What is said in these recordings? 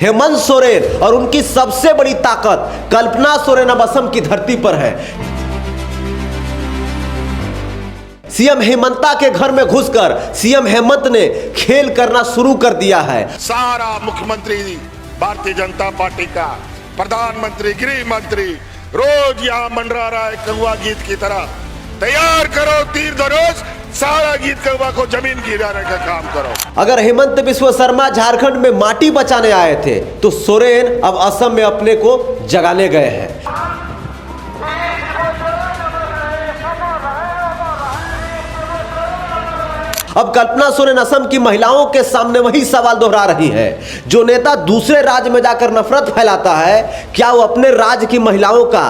हेमंत सोरेन और उनकी सबसे बड़ी ताकत कल्पना सोरेन अब असम की धरती पर है। सीएम हेमंता के घर में घुसकर सीएम हेमंत ने खेल करना शुरू कर दिया है। सारा मुख्यमंत्री भारतीय जनता पार्टी का, प्रधानमंत्री, गृह मंत्री रोज यहाँ मंडरा रहा है कौवा गीत की तरह। तैयार करो तीर धनुष, सारा गीत कौवा को जमीन गिराने का काम करो। अगर हेमंत बिस्व शर्मा झारखंड में माटी बचाने आए थे तो सोरेन अब असम में अपने को जगाने गए हैं। अब कल्पना सोरेन असम की महिलाओं के सामने वही सवाल दोहरा रही है जो नेता दूसरे राज्य में जाकर नफरत फैलाता है। क्या वो अपने राज्य की महिलाओं का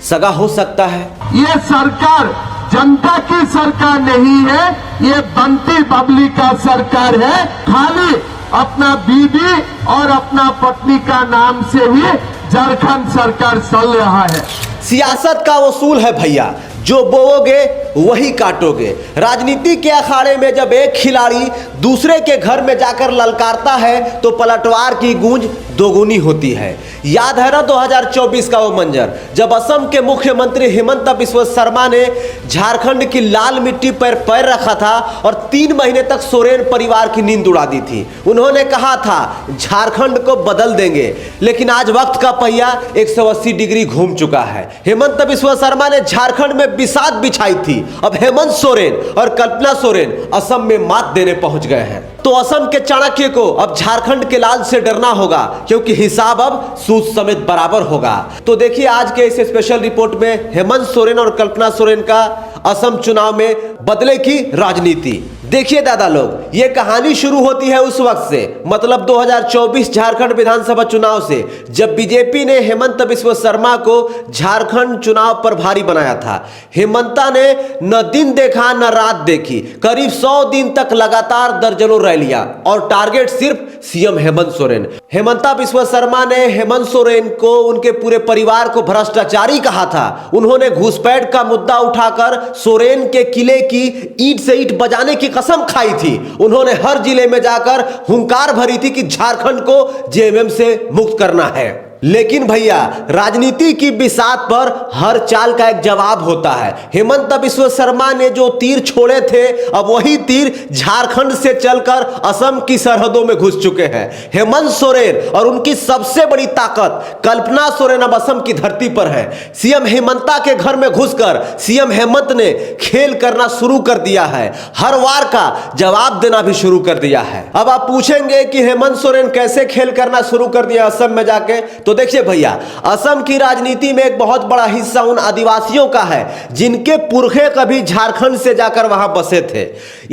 सगा हो सकता है? ये सरकार जनता की सरकार नहीं है, ये बंटी बबली का सरकार है। खाली अपना बीबी और अपना पत्नी का नाम से ही झारखंड सरकार चल रहा है। सियासत का वसूल है भैया, जो बोओगे वही काटोगे। राजनीति के अखाड़े में जब एक खिलाड़ी दूसरे के घर में जाकर ललकारता है तो पलटवार की गूंज दोगुनी होती है। याद है ना 2024 का वो मंजर जब असम के मुख्यमंत्री हेमंत बिस्व शर्मा ने झारखंड की लाल मिट्टी पर पैर रखा था और 3 महीने तक सोरेन परिवार की नींद उड़ा दी थी। उन्होंने कहा था झारखंड को बदल देंगे, लेकिन आज वक्त का पहिया 180 डिग्री घूम चुका है। हेमंत बिस्व शर्मा ने झारखंड में बिसात बिछाई थी। अब हेमंत सोरेन और कल्पना सोरेन असम में मात देने पहुंच गए हैं। तो असम के चाणक्य को अब झारखंड के लाल से डरना होगा, क्योंकि हिसाब अब सूद समेत बराबर होगा। तो देखिए आज के इस स्पेशल रिपोर्ट में हेमंत सोरेन और कल्पना सोरेन का असम चुनाव में बदले की राजनीति। देखिए दादा लोग, ये कहानी शुरू होती है उस वक्त से, मतलब 2024 झारखंड विधानसभा चुनाव से, जब बीजेपी ने हेमंत बिस्व शर्मा को झारखंड चुनाव पर भारी बनाया था। हेमंता ने न दिन देखा न रात देखी, करीब 100 दिन तक लगातार दर्जनों रैलियां और टारगेट सिर्फ सीएम हेमंत सोरेन। हेमंता बिस्व शर्मा ने हेमंत सोरेन को, उनके पूरे परिवार को भ्रष्टाचारी कहा था। उन्होंने घुसपैठ का मुद्दा उठाकर सोरेन के किले की ईंट से ईंट बजाने की कसम खाई थी। उन्होंने हर जिले में जाकर हुंकार भरी थी कि झारखंड को जेएमएम से मुक्त करना है। लेकिन भैया राजनीति की बिसात पर हर चाल का एक जवाब होता है। हेमंत बिस्व शर्मा ने जो तीर छोड़े थे, अब वही तीर झारखंड से चलकर असम की सरहदों में घुस चुके हैं। हेमंत सोरेन और उनकी सबसे बड़ी ताकत कल्पना सोरेन अब असम की धरती पर है। सीएम हेमंता के घर में घुसकर सीएम हेमंत ने खेल करना शुरू कर दिया है। हर वार का जवाब देना भी शुरू कर दिया है। अब आप पूछेंगे कि हेमंत सोरेन कैसे खेल करना शुरू कर दिया असम में जाके, तो देखिए भैया, असम की राजनीति में एक बहुत बड़ा हिस्सा उन आदिवासियों का है जिनके पुरखे कभी झारखंड से जाकर वहां बसे थे।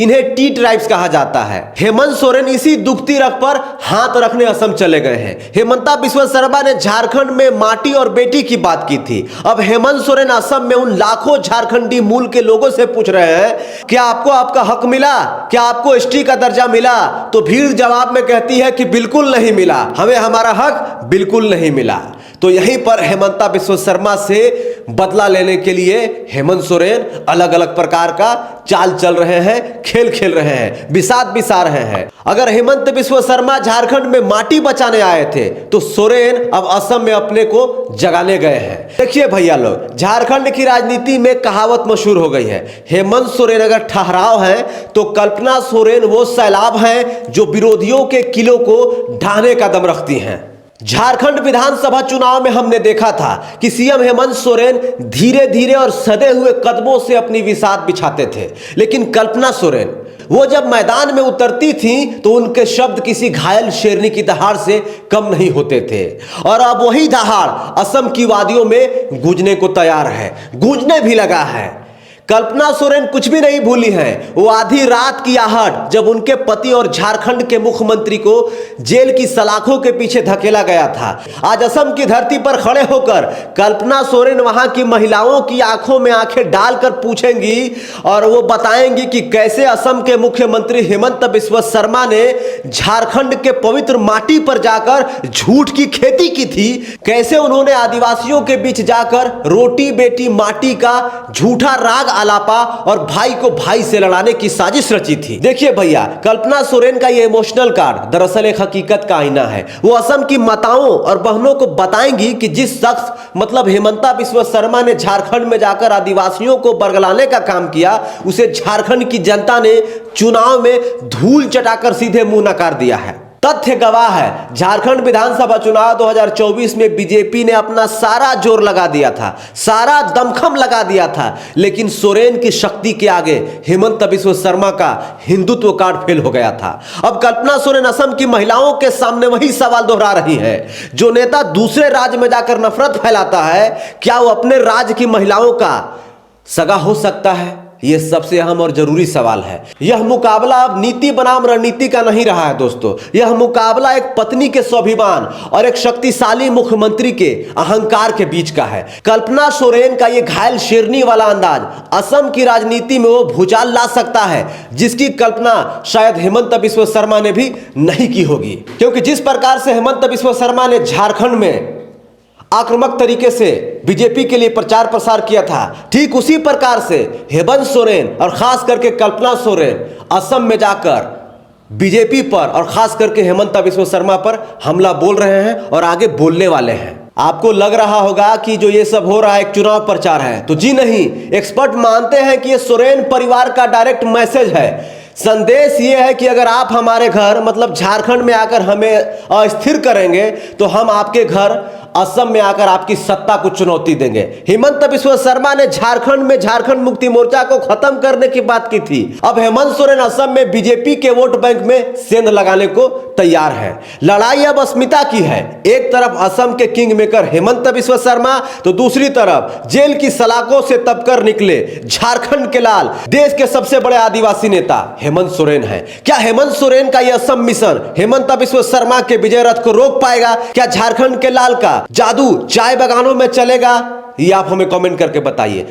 इन्हें टी ट्राइब्स कहा जाता है। हेमंत सोरेन इसी दुखती रख पर हाथ रखने असम चले गए हैं। हेमंता बिस्व शर्मा ने झारखंड में माटी और बेटी की बात की थी। अब हेमंत सोरेन असम में उन लाखों झारखंडी मूल के लोगों से पूछ रहे हैं, क्या आपको आपका हक मिला? क्या आपको एसटी का दर्जा मिला? तो भीड़ जवाब में कहती है कि बिल्कुल नहीं मिला, हमें हमारा हक बिल्कुल नहीं मिला। तो यहीं पर हेमंता बिस्व शर्मा से बदला लेने के लिए हेमंत सोरेन अलग अलग प्रकार का चाल चल रहे हैं, खेल खेल रहे हैं, बिसात बिसा रहे हैं। अगर हेमंत बिस्व शर्मा झारखंड में माटी बचाने आए थे तो सोरेन अब असम में अपने को जगाने गए हैं। देखिए भैया लोग, झारखंड की राजनीति में कहावत मशहूर हो गई है, हेमंत सोरेन अगर ठहराव है तो कल्पना सोरेन वो सैलाब है जो विरोधियों के किलों को ढाने का दम रखती हैं। झारखंड विधानसभा चुनाव में हमने देखा था कि सीएम हेमंत सोरेन धीरे धीरे और सधे हुए कदमों से अपनी बिसात बिछाते थे, लेकिन कल्पना सोरेन वो जब मैदान में उतरती थी तो उनके शब्द किसी घायल शेरनी की दहाड़ से कम नहीं होते थे। और अब वही दहाड़ असम की वादियों में गूंजने को तैयार है, गूंजने भी लगा है। कल्पना सोरेन कुछ भी नहीं भूली हैं। वो आधी रात की आहट जब उनके पति और झारखंड के मुख्यमंत्री को जेल की सलाखों के पीछे धकेला गया था। आज असम की धरती पर खड़े होकर कल्पना सोरेन वहां की महिलाओं की आंखों में आंखें डालकर पूछेंगी और वो बताएंगी कि कैसे असम के मुख्यमंत्री हेमंत बिस्व शर्मा ने झारखंड के पवित्र माटी पर जाकर झूठ की खेती की थी, कैसे उन्होंने आदिवासियों के बीच जाकर रोटी बेटी माटी का झूठा राग आलापा और भाई को भाई से लड़ाने की साजिश रची थी। देखिए भैया, कल्पना सोरेन का ये इमोशनल कार्ड दरअसल एक हकीकत का आईना है। वो असम की माताओं और बहनों को बताएंगी कि जिस शख्स मतलब हेमंता बिस्वा शर्मा ने झारखंड में जाकर आदिवासियों को बरगलाने का काम किया, उसे झारखंड की जनता ने चुनाव में धूल चटाकर सीधे मुंह नकार दिया है। तथ्य गवाह है, झारखंड विधानसभा चुनाव 2024 में बीजेपी ने अपना सारा जोर लगा दिया था, सारा दमखम लगा दिया था, लेकिन सोरेन की शक्ति के आगे हेमंत बिस्वा शर्मा का हिंदुत्व कार्ड फेल हो गया था। अब कल्पना सोरेन असम की महिलाओं के सामने वही सवाल दोहरा रही है। जो नेता दूसरे राज्य में जाकर नफरत फैलाता है, क्या वो अपने राज्य की महिलाओं का सगा हो सकता है? यह सबसे अहम और जरूरी सवाल है। यह मुकाबला अब नीति बनाम रणनीति का नहीं रहा है दोस्तों। यह मुकाबला एक पत्नी के स्वाभिमान और एक शक्तिशाली मुख्यमंत्री के अहंकार के बीच का है। कल्पना सोरेन का यह घायल शेरनी वाला अंदाज असम की राजनीति में वो भूचाल ला सकता है जिसकी कल्पना शायद हेमंत बिस्वा शर्मा ने भी नहीं की होगी। क्योंकि जिस प्रकार से हेमंत बिस्वा शर्मा ने झारखंड में आक्रामक तरीके से बीजेपी के लिए प्रचार प्रसार किया था, ठीक उसी प्रकार से हेमंत सोरेन और खास करके कल्पना सोरेन असम में जाकर बीजेपी पर और खास करके हेमंत बिस्वा शर्मा पर हमला बोल रहे हैं और आगे बोलने वाले हैं। आपको लग रहा होगा कि जो ये सब हो रहा है एक चुनाव प्रचार है, तो जी नहीं, एक्सपर्ट मानते हैं कि ये सोरेन परिवार का डायरेक्ट मैसेज है। संदेश ये है कि अगर आप हमारे घर मतलब झारखंड में आकर हमें अस्थिर करेंगे तो हम आपके घर असम में आकर आपकी सत्ता को चुनौती देंगे। हेमंत बिस्वा शर्मा ने झारखंड में झारखंड मुक्ति मोर्चा को खत्म करने की बात की थी। अब हेमंत सोरेन असम में बीजेपी के वोट बैंक में सेंध लगाने को तैयार है। लड़ाई अब अस्मिता की है। एक तरफ असम के किंग मेकर हेमंत बिस्वा शर्मा, तो दूसरी तरफ जेल की सलाखों से तपकर निकले झारखंड के लाल, देश के सबसे बड़े आदिवासी नेता हेमंत सोरेन है। क्या हेमंत सोरेन का यह असम मिशन हेमंत बिस्वा शर्मा के विजय रथ को रोक पाएगा? क्या झारखंड के लाल का जादू चाय बागानों में चलेगा? ये आप हमें कमेंट करके बताइए।